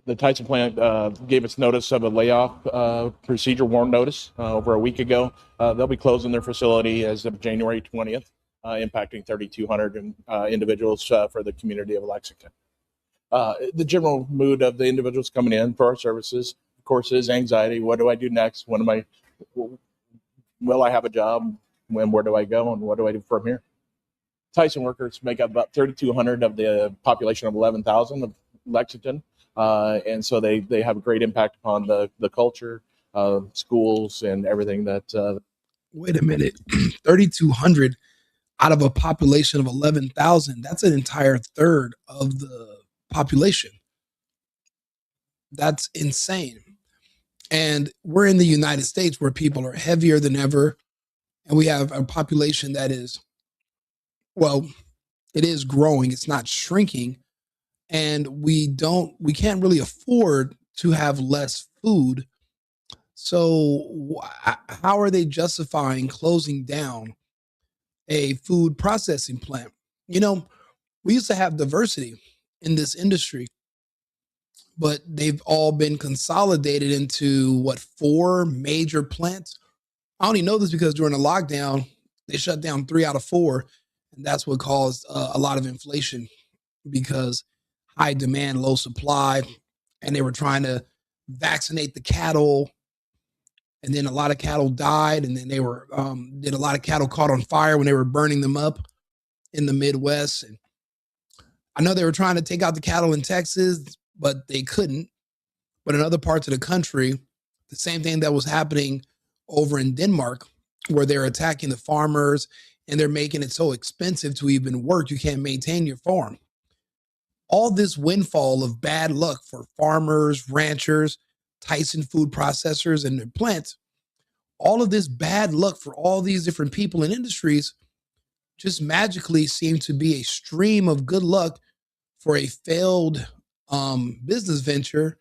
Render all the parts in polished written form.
The Tyson plant gave us notice of a layoff procedure, warn notice, over a week ago. They'll be closing their facility as of January 20th, impacting 3,200 individuals for the community of Lexington. The general mood of the individuals coming in for our services, of course, is anxiety. What do I do next? Will I have a job? Where do I go? And what do I do from here? Tyson workers make up about 3,200 of the population of 11,000 of Lexington. And so they have a great impact upon the culture, schools, and everything that. Wait a minute, 3,200 out of a population of 11,000. That's an entire third of the population. That's insane. And we're in the United States where people are heavier than ever. And we have a population that is, well, it is growing. It's not shrinking. And we can't really afford to have less food. So how are they justifying closing down a food processing plant? You know, we used to have diversity in this industry, but they've all been consolidated into 4 major plants. I only know this because during the lockdown, they shut down 3 out of 4. And that's what caused a lot of inflation, because high demand, low supply, and they were trying to vaccinate the cattle. And then a lot of cattle died, and then they were did a lot of cattle caught on fire when they were burning them up in the Midwest. And I know they were trying to take out the cattle in Texas, but they couldn't. But in other parts of the country, the same thing that was happening over in Denmark, where they're attacking the farmers and they're making it so expensive to even work, you can't maintain your farm. All this windfall of bad luck for farmers, ranchers, Tyson food processors, and their plants, all of this bad luck for all these different people and industries just magically seem to be a stream of good luck for a failed business venture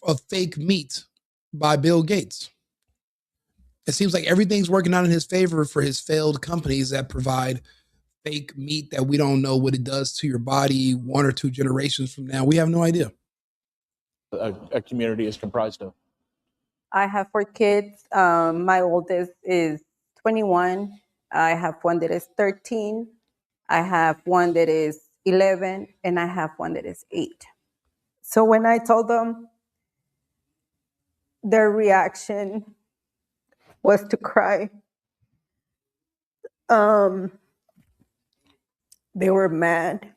of fake meat by Bill Gates. It seems like everything's working out in his favor for his failed companies that provide fake meat that we don't know what it does to your body 1 or 2 generations from now. We have no idea. A community is comprised of. I have 4 kids. My oldest is 21. I have one that is 13. I have one that is 11, and I have one that is 8. So when I told them, their reaction was to cry. They were mad.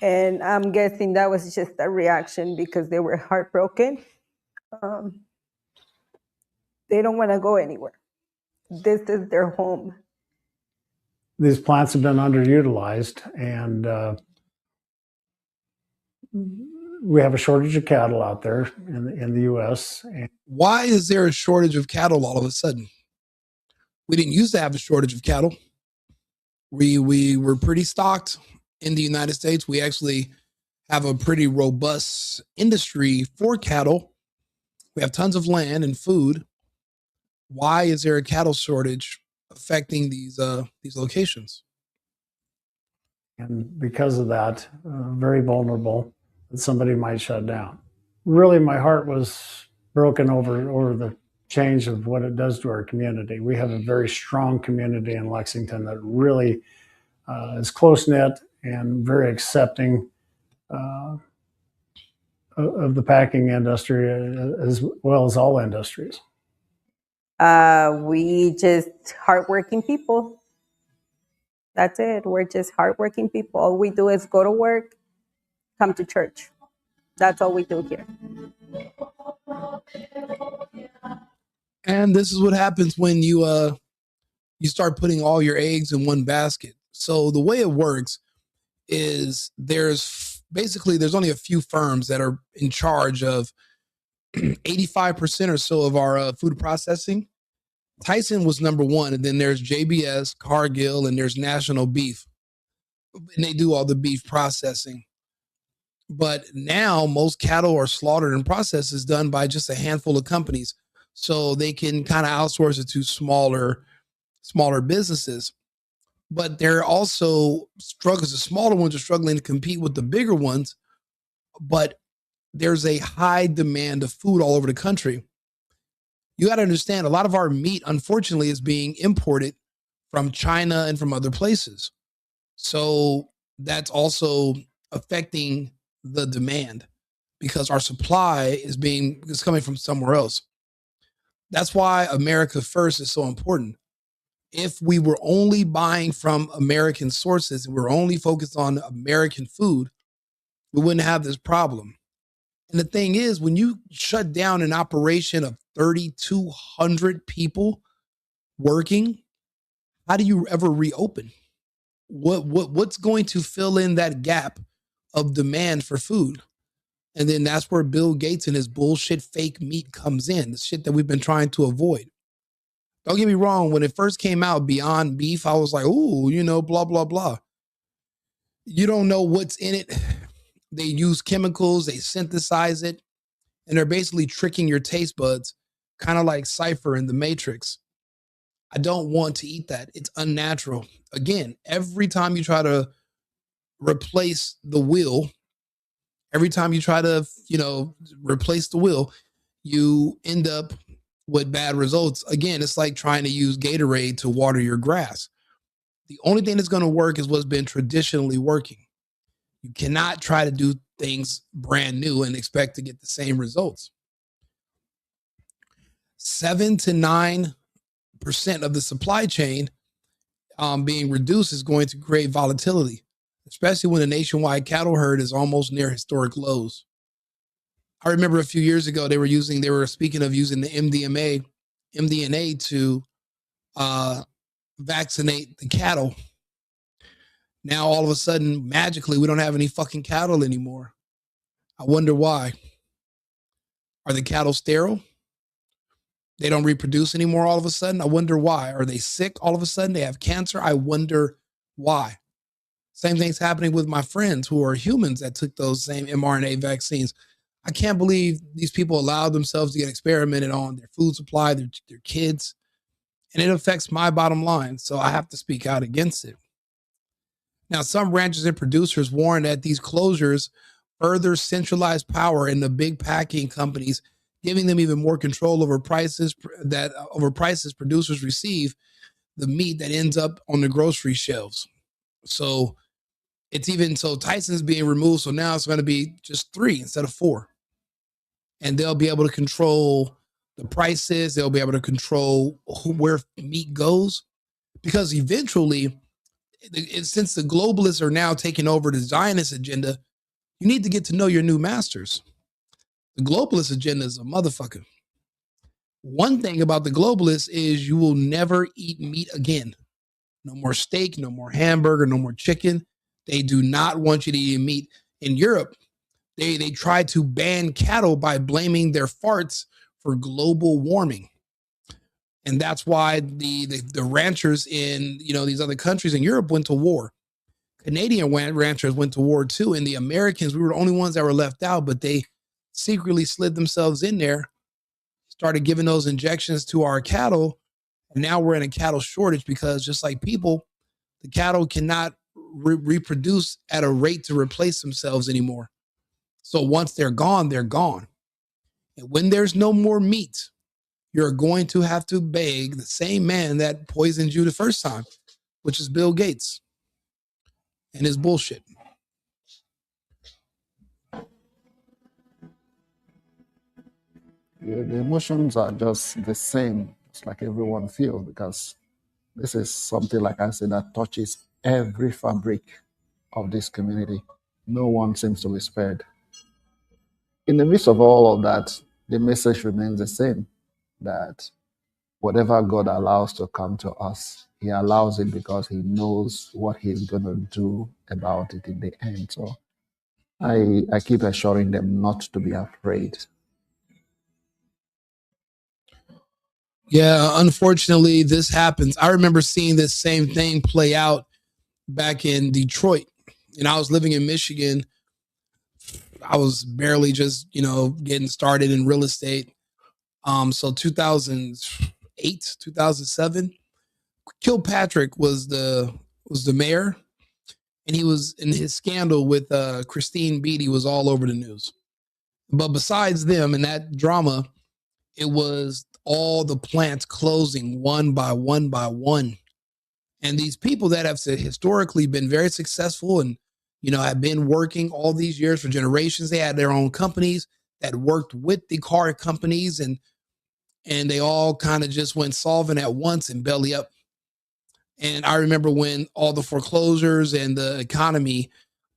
And I'm guessing that was just a reaction because they were heartbroken. They don't want to go anywhere. This is their home. These plants have been underutilized, and we have a shortage of cattle out there in the U.S. Why is there a shortage of cattle all of a sudden? We didn't used to have a shortage of cattle. We were pretty stocked in the United States. We actually have a pretty robust industry for cattle. We have tons of land and food. Why is there a cattle shortage affecting these locations? And because of that, very vulnerable that somebody might shut down. Really, my heart was broken over the change of what it does to our community. We have a very strong community in Lexington that really is close-knit and very accepting of the packing industry as well as all industries. We just hardworking people. That's it. We're just hardworking people. All we do is go to work, come to church. That's all we do here. And this is what happens when you start putting all your eggs in one basket. So the way it works is there's only a few firms that are in charge of 85% or so of our food processing. Tyson was number 1, and then there's JBS, Cargill, and there's National Beef. And they do all the beef processing. But now most cattle are slaughtered and processed is done by just a handful of companies. So they can kind of outsource it to smaller businesses. But they're also struggling. The smaller ones are struggling to compete with the bigger ones but there's a high demand of food all over the country. You got to understand, a lot of our meat, unfortunately, is being imported from China and from other places. So that's also affecting the demand because our supply is coming from somewhere else. That's why America First is so important. If we were only buying from American sources and we're only focused on American food, we wouldn't have this problem. And the thing is, when you shut down an operation of 3,200 people working, how do you ever reopen? What's going to fill in that gap of demand for food? And then that's where Bill Gates and his bullshit fake meat comes in, the shit that we've been trying to avoid. Don't get me wrong, when it first came out, Beyond Beef, I was like, ooh, blah, blah, blah. You don't know what's in it. They use chemicals, they synthesize it, and they're basically tricking your taste buds, kind of like Cypher in The Matrix. I don't want to eat that. It's unnatural. Again, every time you try to replace the wheel, every time you try to, replace the wheel, you end up with bad results. Again, it's like trying to use Gatorade to water your grass. The only thing that's going to work is what's been traditionally working. You cannot try to do things brand new and expect to get the same results. 7 to 9% of the supply chain being reduced is going to create volatility, especially when the nationwide cattle herd is almost near historic lows. I remember a few years ago, they were speaking of using the MDNA to vaccinate the cattle. Now, all of a sudden, magically, we don't have any fucking cattle anymore. I wonder why. Are the cattle sterile? They don't reproduce anymore all of a sudden? I wonder why. Are they sick all of a sudden? They have cancer? I wonder why. Same thing's happening with my friends who are humans that took those same mRNA vaccines. I can't believe these people allowed themselves to get experimented on, their food supply, their kids, and it affects my bottom line. So I have to speak out against it. Now, some ranchers and producers warn that these closures further centralize power in the big packing companies, giving them even more control over prices producers receive the meat that ends up on the grocery shelves. So Tyson's being removed. So now it's going to be just 3 instead of 4. And they'll be able to control the prices. They'll be able to control where meat goes, because eventually, since the globalists are now taking over the Zionist agenda, you need to get to know your new masters. The globalist agenda is a motherfucker. One thing about the globalists is you will never eat meat again. No more steak, no more hamburger, no more chicken. They do not want you to eat meat. In Europe, they try to ban cattle by blaming their farts for global warming. And that's why the ranchers in these other countries in Europe went to war. Canadian ranchers went to war too. And the Americans, we were the only ones that were left out, but they secretly slid themselves in there, started giving those injections to our cattle. And now we're in a cattle shortage because, just like people, the cattle cannot reproduce at a rate to replace themselves anymore. So once they're gone, they're gone. And when there's no more meat, you're going to have to beg the same man that poisoned you the first time, which is Bill Gates and his bullshit. The emotions are just the same. It's like everyone feels, because this is something, like I said, that touches every fabric of this community. No one seems to be spared. In the midst of all of that, the message remains the same, that whatever God allows to come to us, He allows it because He knows what He's going to do about it in the end. So I keep assuring them not to be afraid. Yeah, unfortunately, this happens. I remember seeing this same thing play out back in Detroit. And I was living in Michigan. I was barely just, getting started in real estate. So 2008, 2007, Kilpatrick was the mayor. and he was in his scandal with Christine Beatty was all over the news. But besides them and that drama, it was all the plants closing one by one by one. And these people that have historically been very successful and, have been working all these years for generations, they had their own companies that worked with the car companies, and they all kind of just went solvent at once and belly up. And I remember when all the foreclosures and the economy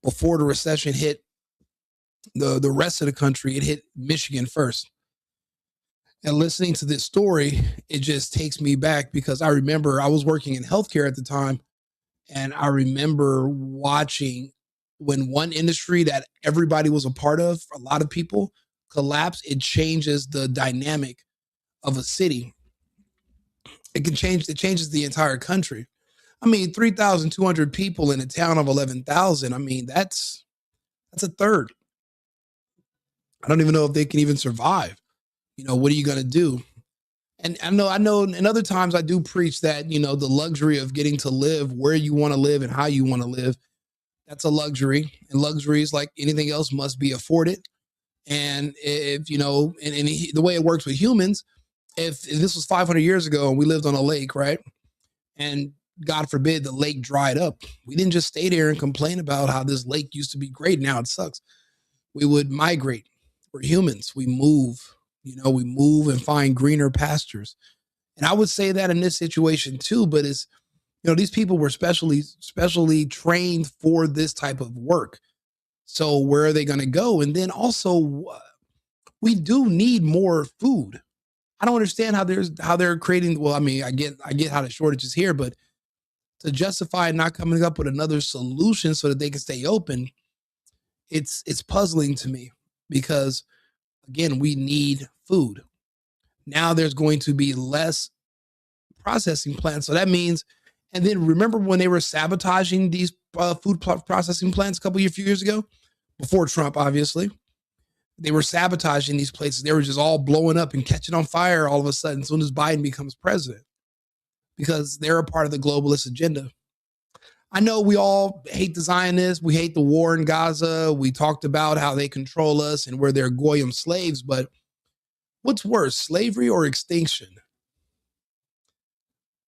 before the recession hit the rest of the country, it hit Michigan first. And listening to this story, it just takes me back because I remember I was working in healthcare at the time. And I remember watching when one industry that everybody was a part of, a lot of people collapse, it changes the dynamic of a city. It changes the entire country. I mean, 3,200 people in a town of 11,000. I mean, that's a third. I don't even know if they can even survive. What are you going to do? And I know, and other times I do preach that, the luxury of getting to live where you want to live and how you want to live, that's a luxury. And luxuries, like anything else, must be afforded. And if, the way it works with humans, if this was 500 years ago and we lived on a lake, right? And God forbid the lake dried up, we didn't just stay there and complain about how this lake used to be great. Now it sucks. We would migrate. We're humans. We move. We move and find greener pastures. And I would say that in this situation too, but it's, these people were specially trained for this type of work. So where are they going to go? And then also, we do need more food. I don't understand how they're creating. Well, I mean, I get how the shortage is here, but to justify not coming up with another solution so that they can stay open, it's puzzling to me because, again, we need food. Now there's going to be less processing plants. So that means, and then remember when they were sabotaging these food processing plants a few years ago, before Trump, obviously, they were sabotaging these places. They were just all blowing up and catching on fire all of a sudden as soon as Biden becomes president, because they're a part of the globalist agenda. I know we all hate the Zionists. We hate the war in Gaza. We talked about how they control us and we're their Goyim slaves, but what's worse, slavery or extinction?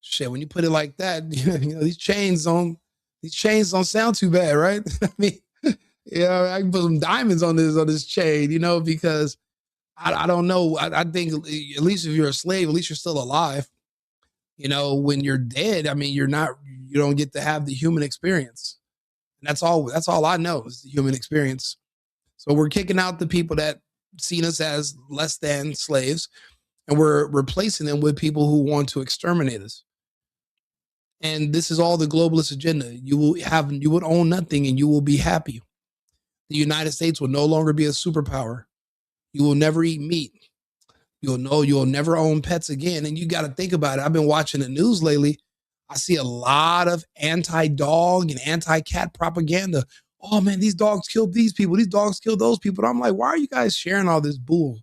Shit, when you put it like that, these chains don't sound too bad, right? I mean, I can put some diamonds on this chain, because I don't know. I think at least if you're a slave, at least you're still alive. When you're dead, I mean, you don't get to have the human experience. And that's all I know is the human experience. So we're kicking out the people that seen us as less than slaves, and we're replacing them with people who want to exterminate us. And this is all the globalist agenda. You would own nothing and you will be happy. The United States will no longer be a superpower. You will never eat meat. You'll never own pets again. And you got to think about it. I've been watching the news lately. I see a lot of anti-dog and anti-cat propaganda. Oh man, these dogs killed these people. These dogs killed those people. And I'm like, why are you guys sharing all this bull?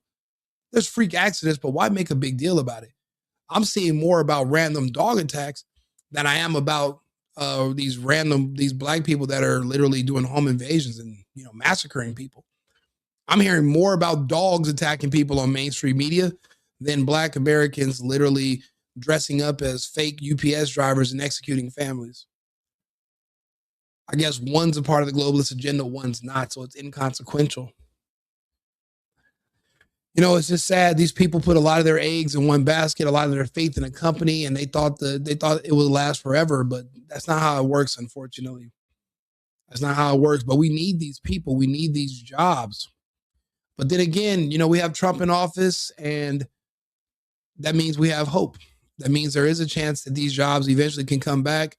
There's freak accidents, but why make a big deal about it? I'm seeing more about random dog attacks than I am about these black people that are literally doing home invasions and massacring people. I'm hearing more about dogs attacking people on mainstream media than Black Americans literally dressing up as fake UPS drivers and executing families. I guess one's a part of the globalist agenda, one's not, so it's inconsequential. It's just sad. These people put a lot of their eggs in one basket, a lot of their faith in a company, and they thought it would last forever, but that's not how it works, unfortunately. That's not how it works, but we need these people. We need these jobs. But then again, we have Trump in office, and that means we have hope. That means there is a chance that these jobs eventually can come back,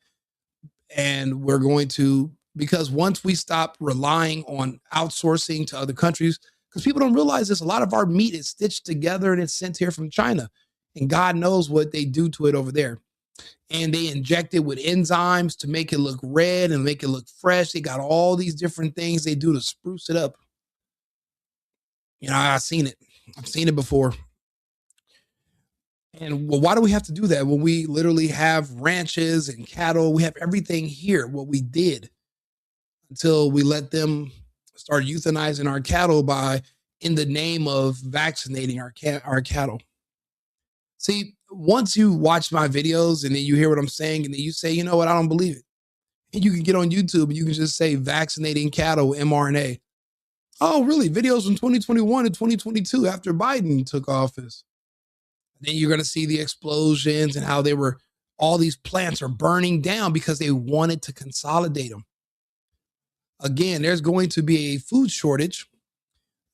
and we're going to, because once we stop relying on outsourcing to other countries, because people don't realize this, a lot of our meat is stitched together and it's sent here from China, and God knows what they do to it over there. And they inject it with enzymes to make it look red and make it look fresh. They got all these different things they do to spruce it up. I've seen it. I've seen it before. And well, why do we have to do that when we literally have ranches and cattle? We have everything here, what we did. until we let them start euthanizing our cattle in the name of vaccinating our cattle. See, once you watch my videos and then you hear what I'm saying and then you say, you know what, I don't believe it. And you can get on YouTube and you can just say vaccinating cattle mRNA. Oh, really? Videos from 2021 and 2022 after Biden took office. Then you're going to see the explosions and how all these plants are burning down because they wanted to consolidate them. Again, there's going to be a food shortage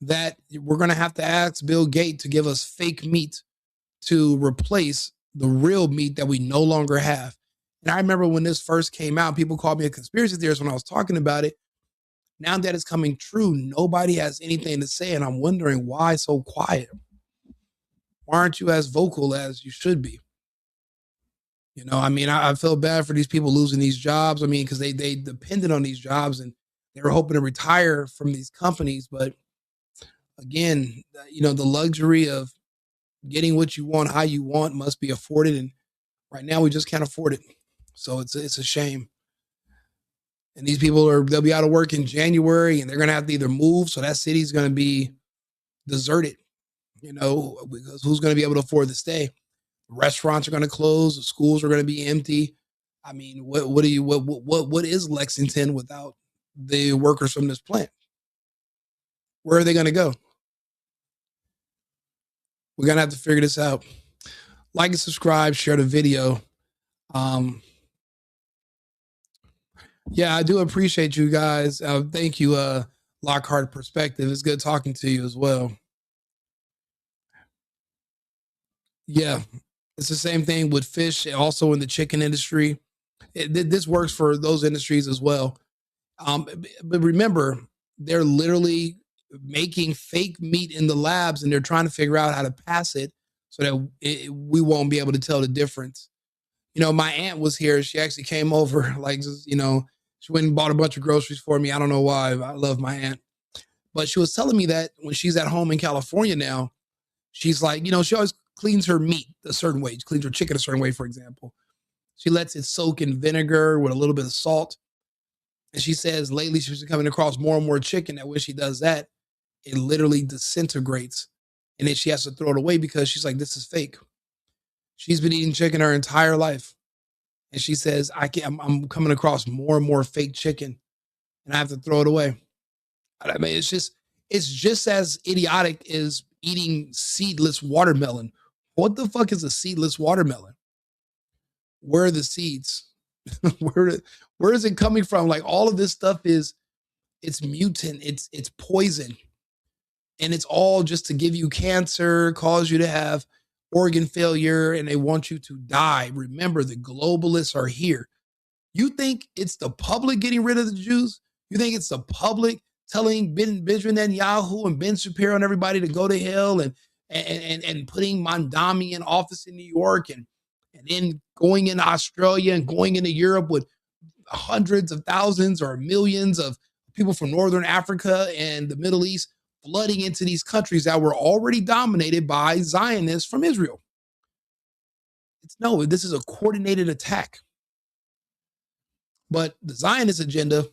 that we're going to have to ask Bill Gates to give us fake meat to replace the real meat that we no longer have. And I remember when this first came out, people called me a conspiracy theorist when I was talking about it. Now that it's coming true, nobody has anything to say. And I'm wondering why so quiet? Why aren't you as vocal as you should be? You know, I mean, I feel bad for these people losing these jobs. I mean, because they depended on these jobs and they were hoping to retire from these companies. But again, you know, the luxury of getting what you want, how you want must be afforded. And right now we just can't afford it. So it's a shame. And these people they'll be out of work in January and they're going to have to either move. So that city's going to be deserted, you know, because who's going to be able to afford to stay? Restaurants are going to close. The schools are going to be empty. I mean, what is Lexington without the workers from this plant? Where are they going to go? We're going to have to figure this out. Like and subscribe, share the video. Yeah, I do appreciate you guys. Thank you, Lockhart Perspective. It's good talking to you as well. Yeah, it's the same thing with fish, also in the chicken industry. This works for those industries as well. But remember, they're literally making fake meat in the labs and they're trying to figure out how to pass it so that we won't be able to tell the difference. You know, my aunt was here. She actually came over, like, you know, she went and bought a bunch of groceries for me. I don't know why. I love my aunt. But she was telling me that when she's at home in California now, she's like, you know, she always cleans her meat a certain way. She cleans her chicken a certain way, for example. She lets it soak in vinegar with a little bit of salt. And she says lately she's coming across more and more chicken that when she does that, it literally disintegrates. And then she has to throw it away because she's like, this is fake. She's been eating chicken her entire life. And she says, I'm coming across more and more fake chicken and I have to throw it away. I mean, it's just as idiotic as eating seedless watermelon. What the fuck is a seedless watermelon? Where are the seeds? where is it coming from? Like all of this stuff it's mutant, it's poison. And it's all just to give you cancer, cause you to have organ failure, and they want you to die. Remember, the globalists are here. You think it's the public getting rid of the Jews? You think it's the public telling Benjamin Netanyahu and Ben Shapiro and everybody to go to hell and putting Mandami in office in New York and then going into Australia and going into Europe with hundreds of thousands or millions of people from Northern Africa and the Middle East flooding into these countries that were already dominated by Zionists from Israel? No, this is a coordinated attack. But the Zionist agenda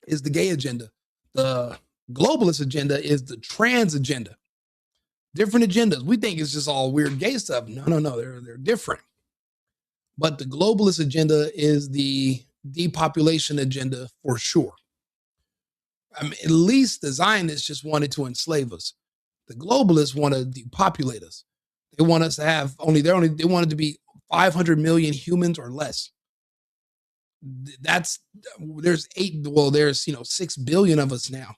is the gay agenda. The globalist agenda is the trans agenda. Different agendas. We think it's just all weird gay stuff. No, they're different. But the globalist agenda is the depopulation agenda for sure. I mean, at least the Zionists just wanted to enslave us. The globalists want to depopulate us. They want us to have they want it to be 500 million humans or less. There's 6 billion of us now.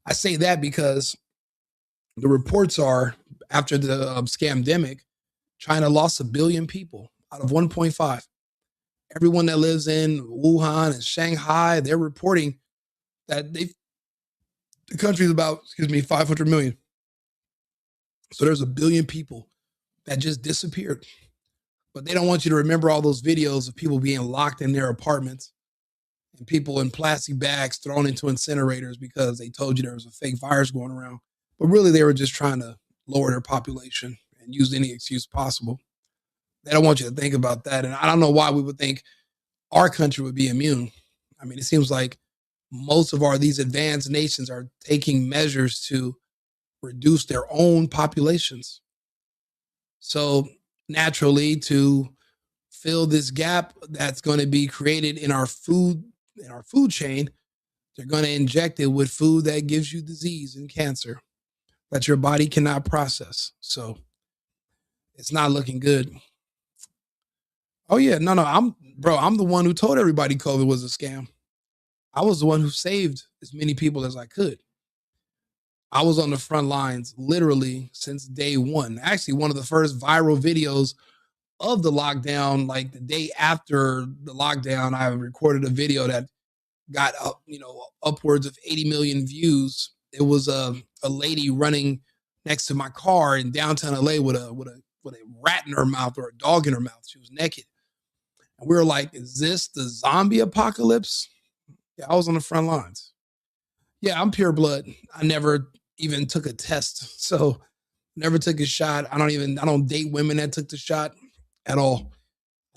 I say that because the reports are after the scamdemic, China lost 1 billion people out of 1.5. Everyone that lives in Wuhan and Shanghai, they're reporting that the country is about, 500 million. So there's 1 billion people that just disappeared. But they don't want you to remember all those videos of people being locked in their apartments and people in plastic bags thrown into incinerators because they told you there was a fake virus going around. But really, they were just trying to lower their population and use any excuse possible. They don't want you to think about that. And I don't know why we would think our country would be immune. I mean, it seems like most of these advanced nations are taking measures to reduce their own populations. So naturally, to fill this gap that's going to be created in our food chain, they're going to inject it with food that gives you disease and cancer that your body cannot process. So it's not looking good. Oh yeah, no, I'm the one who told everybody COVID was a scam. I was the one who saved as many people as I could. I was on the front lines literally since day one. Actually, one of the first viral videos of the lockdown, like the day after the lockdown, I recorded a video that got up, upwards of 80 million views. It was a lady running next to my car in downtown LA with a rat in her mouth or a dog in her mouth. She was naked. And we were like, is this the zombie apocalypse? Yeah, I was on the front lines. Yeah, I'm pure blood. I never even took a test. So never took a shot. I don't date women that took the shot at all.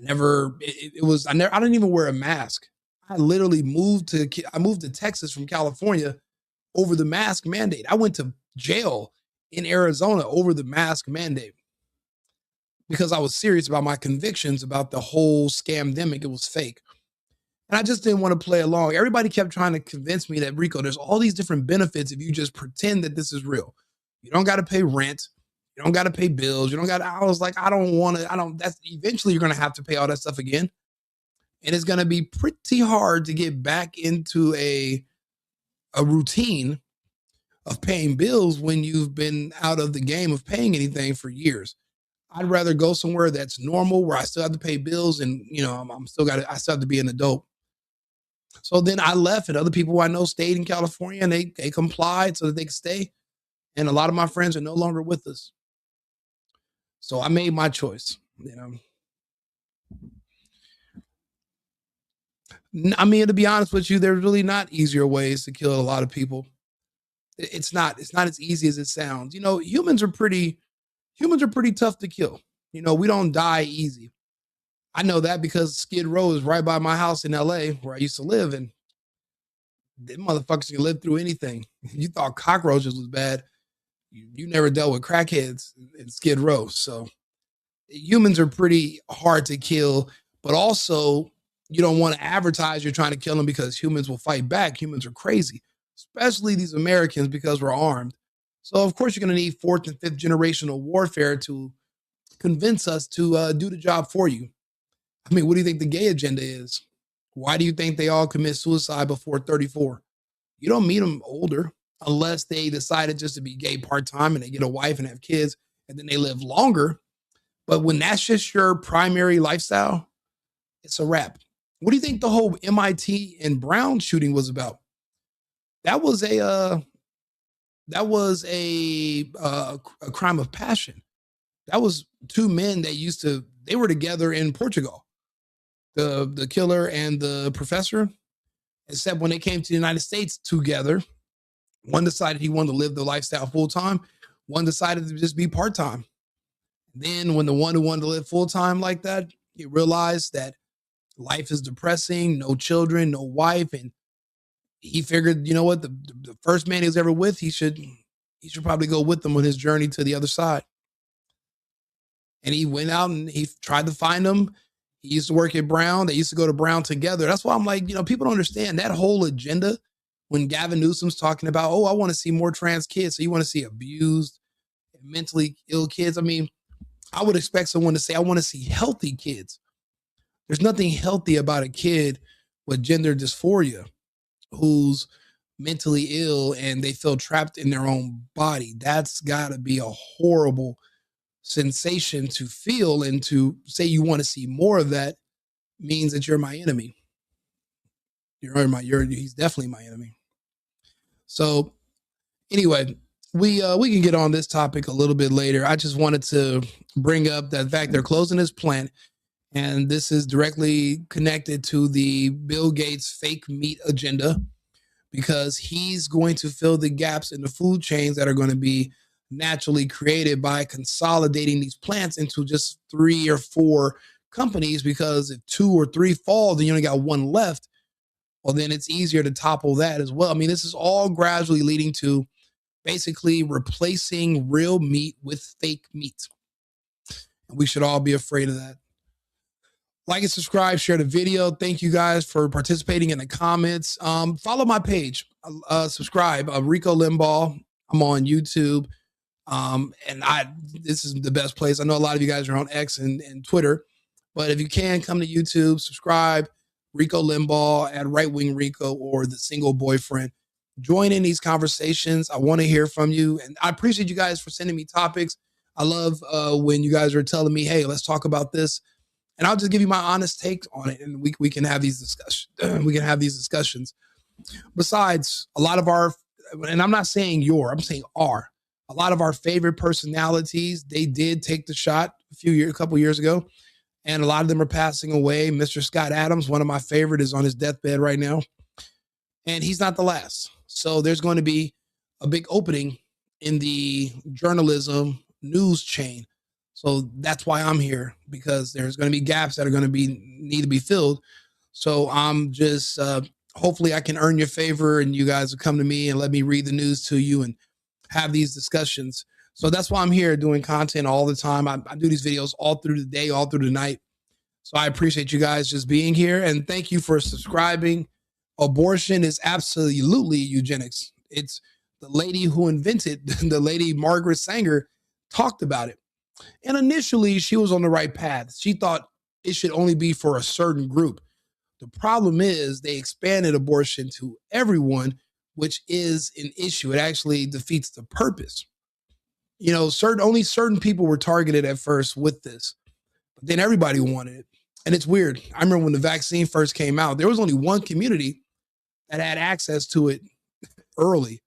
I didn't even wear a mask. I literally moved to Texas from California over the mask mandate. I went to jail in Arizona over the mask mandate because I was serious about my convictions about the whole scamdemic. It was fake. And I just didn't want to play along. Everybody kept trying to convince me that, Rico, there's all these different benefits if you just pretend that this is real. You don't got to pay rent. You don't got to pay bills. I was like, eventually you're going to have to pay all that stuff again. And it's going to be pretty hard to get back into a routine of paying bills when you've been out of the game of paying anything for years. I'd rather go somewhere that's normal where I still have to pay bills and, I still have to be an adult. So then I left, and other people I know stayed in California, and they complied so that they could stay. And a lot of my friends are no longer with us. So I made my choice. I mean, to be honest with you, there's really not easier ways to kill a lot of people. It's not as easy as it sounds. Humans are pretty tough to kill. We don't die easy. I know that because Skid Row is right by my house in LA where I used to live, and them motherfuckers can live through anything. You thought cockroaches was bad. You never dealt with crackheads in Skid Row. So humans are pretty hard to kill, but also you don't want to advertise you're trying to kill them because humans will fight back. Humans are crazy, especially these Americans, because we're armed. So of course you're going to need fourth and fifth generational warfare to convince us to do the job for you. I mean, what do you think the gay agenda is? Why do you think they all commit suicide before 34? You don't meet them older unless they decided just to be gay part-time and they get a wife and have kids and then they live longer. But when that's just your primary lifestyle, it's a wrap. What do you think the whole MIT and Brown shooting was about? That was a crime of passion. That was two men that they were together in Portugal, the killer and the professor, except when they came to the United States together, one decided he wanted to live the lifestyle full time. One decided to just be part time. Then when the one who wanted to live full time like that, he realized that life is depressing, no children, no wife. And he figured, you know what, the first man he was ever with, he should probably go with them on his journey to the other side. And he went out and he tried to find them. He used to work at Brown. They used to go to Brown together. That's why I'm like, people don't understand that whole agenda. When Gavin Newsom's talking about, I want to see more trans kids. So you want to see abused and mentally ill kids. I mean, I would expect someone to say, I want to see healthy kids. There's nothing healthy about a kid with gender dysphoria who's mentally ill and they feel trapped in their own body. That's got to be a horrible sensation to feel, and to say you want to see more of that means that you're my enemy. He's definitely my enemy. So anyway, we can get on this topic a little bit later. I just wanted to bring up that fact they're closing this plant, and this is directly connected to the Bill Gates fake meat agenda, because he's going to fill the gaps in the food chains that are going to be naturally created by consolidating these plants into just 3 or 4 companies, because if 2 or 3 fall, then you only got one left. well, then it's easier to topple that as well. I mean, this is all gradually leading to basically replacing real meat with fake meat. And we should all be afraid of that. Like and subscribe, share the video. Thank you guys for participating in the comments. Follow my page, subscribe, Rico Limbaugh. I'm on YouTube. And this is the best place. I know a lot of you guys are on X and Twitter, but if you can, come to YouTube, subscribe, Rico Limbaugh at Right Wing Rico or The Single Boyfriend. Join in these conversations. I want to hear from you. And I appreciate you guys for sending me topics. I love when you guys are telling me, hey, let's talk about this. And I'll just give you my honest take on it. And we can have these discussions. Besides, a lot of our, and I'm not saying I'm saying our, a lot of our favorite personalities, they did take the shot a couple years ago. And a lot of them are passing away. Mr. Scott Adams, one of my favorite, is on his deathbed right now. And he's not the last. So there's going to be a big opening in the journalism news chain. So that's why I'm here, because there's going to be gaps that are going to need to be filled. So I'm just, hopefully I can earn your favor and you guys will come to me and let me read the news to you and have these discussions. So that's why I'm here doing content all the time. I do these videos all through the day, all through the night. So I appreciate you guys just being here, and thank you for subscribing. Abortion is absolutely eugenics. It's the lady who invented, the lady Margaret Sanger talked about it. And initially she was on the right path. She thought it should only be for a certain group. The problem is they expanded abortion to everyone, which is an issue. It actually defeats the purpose. You know, only certain people were targeted at first with this, but then everybody wanted it. And it's weird. I remember when the vaccine first came out, there was only one community that had access to it early,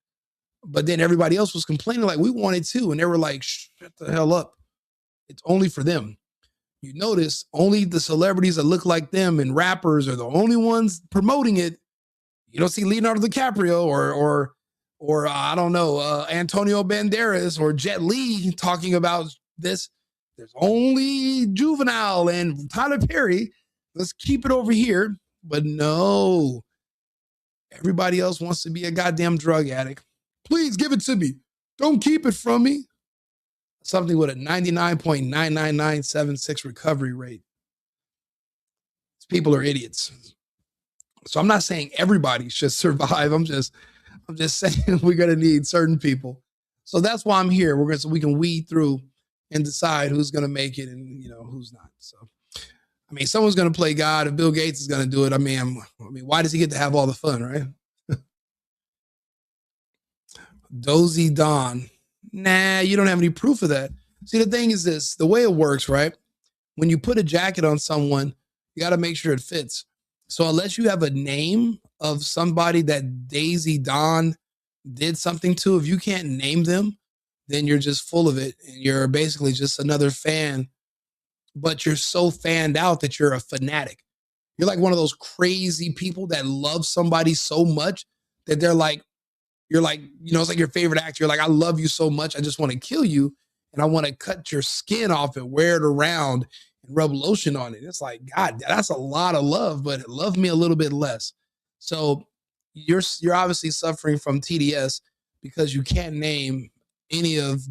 but then everybody else was complaining like, we want it too. And they were like, shut the hell up. It's only for them. You notice only the celebrities that look like them and rappers are the only ones promoting it. You don't see Leonardo DiCaprio or I don't know, Antonio Banderas or Jet Li talking about this. There's only Juvenile and Tyler Perry. Let's keep it over here. But no, everybody else wants to be a goddamn drug addict. Please give it to me. Don't keep it from me. Something with a 99.99976 recovery rate. These people are idiots. So I'm not saying everybody should survive. I'm just saying we're going to need certain people. So that's why I'm here. So we can weed through and decide who's going to make it and, who's not. So, I mean, someone's going to play God. If Bill Gates is going to do it, I mean, why does he get to have all the fun, right? Dozy Don. Nah, you don't have any proof of that. See, the thing is this, the way it works, right? When you put a jacket on someone, you got to make sure it fits. So unless you have a name of somebody that Daisy Don did something to, if you can't name them, then you're just full of it. And you're basically just another fan, but you're so fanned out that you're a fanatic. You're like one of those crazy people that love somebody so much that you're like, it's like your favorite actor. You're like, I love you so much. I just want to kill you. And I want to cut your skin off and wear it around and rub lotion on it. It's like, God, that's a lot of love, but love me a little bit less. So you're obviously suffering from TDS because you can't name any of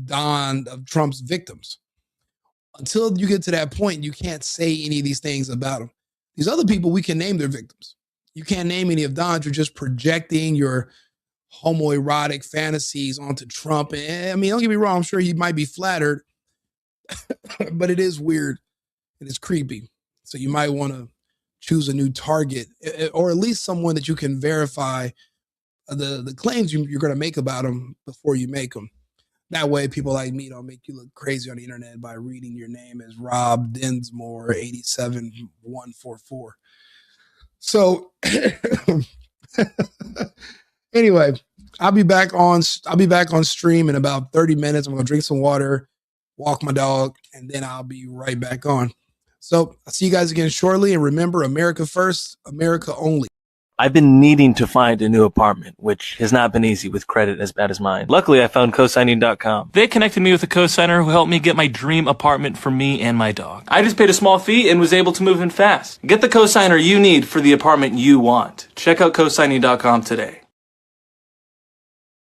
Trump's victims. Until you get to that point, you can't say any of these things about them. These other people, we can name their victims. You can't name any of Don's. You're just projecting your homoerotic fantasies onto Trump. And I mean, don't get me wrong, I'm sure he might be flattered, but it is weird and it's creepy. So you might want to choose a new target, or at least someone that you can verify the claims you're going to make about them before you make them. That way, people like me don't make you look crazy on the internet by reading your name as Rob Dinsmore 87144. So anyway, I'll be back on stream in about 30 minutes. I'm gonna drink some water, walk my dog, and then I'll be right back on. So I'll see you guys again shortly. And remember, America first, America only. I've been needing to find a new apartment, which has not been easy with credit as bad as mine. Luckily, I found cosigning.com. They connected me with a cosigner who helped me get my dream apartment for me and my dog. I just paid a small fee and was able to move in fast. Get the cosigner you need for the apartment you want. Check out cosigning.com today.